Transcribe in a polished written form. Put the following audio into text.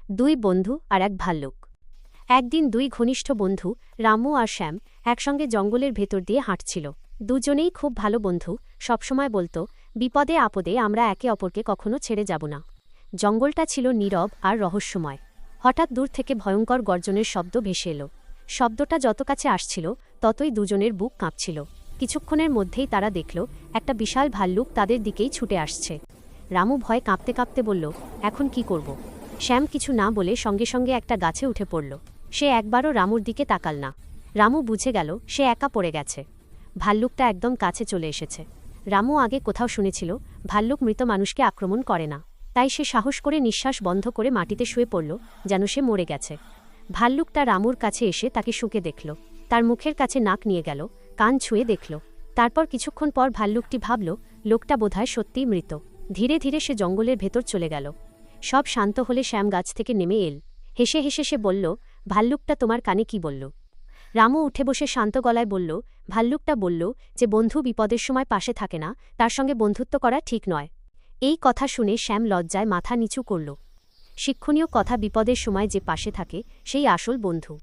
দুই বন্ধু আর এক ভাল্লুক। একদিন দুই ঘনিষ্ঠ বন্ধু রামু আর শ্যাম একসঙ্গে জঙ্গলের ভেতর দিয়ে হাঁটছিল। দুজনেই খুব ভালো বন্ধু, সবসময় বলতো, বিপদে আপদে আমরা একে অপরকে কখনো ছেড়ে যাব না। জঙ্গলটা ছিল নীরব আর রহস্যময়। হঠাৎ দূর থেকে ভয়ঙ্কর গর্জনের শব্দ ভেসে এলো। শব্দটা যত কাছে আসছিল ততই দুজনের বুক কাঁপছিল। কিছুক্ষণের মধ্যেই তারা দেখল একটা বিশাল ভাল্লুক তাদের দিকেই ছুটে আসছে। রামু ভয়ে কাঁপতে কাঁপতে বলল, এখন কি করব? শ্যাম কিছু না বলে সঙ্গে সঙ্গে একটা গাছে উঠে পড়ল। সে একবারও রামুর দিকে তাকাল না। রামু বুঝে গেল সে একা পড়ে গেছে। ভাল্লুকটা একদম কাছে চলে এসেছে। রামু আগে কোথাও শুনেছিল ভাল্লুক মৃত মানুষকে আক্রমণ করে না, তাই সে সাহস করে নিঃশ্বাস বন্ধ করে মাটিতে শুয়ে পড়ল, যেন সে মরে গেছে। ভাল্লুকটা রামুর কাছে এসে তাকে শুকে দেখল। তার মুখের কাছে নাক নিয়ে গেল, কান ছুঁয়ে দেখল। তারপর কিছুক্ষণ পর ভাল্লুকটি ভাবল লোকটা বোধহয় সত্যিই মৃত। ধীরে ধীরে সে জঙ্গলের ভেতর চলে গেল। সব শান্ত হলে শ্যাম গাছ থেকে নেমে এল। হেসে হেসে সে বলল, ভাল্লুকটা তোমার কানে কি বলল? রামু উঠে বসে শান্ত গলায় বলল, ভাল্লুকটা বলল যে বন্ধু বিপদের সময় পাশে থাকে না, তার সঙ্গে বন্ধুত্ব করা ঠিক নয়। এই কথা শুনে শ্যাম লজ্জায় মাথা নিচু করল। শিক্ষণীয় কথা, বিপদের সময় যে পাশে থাকে সেই আসল বন্ধু।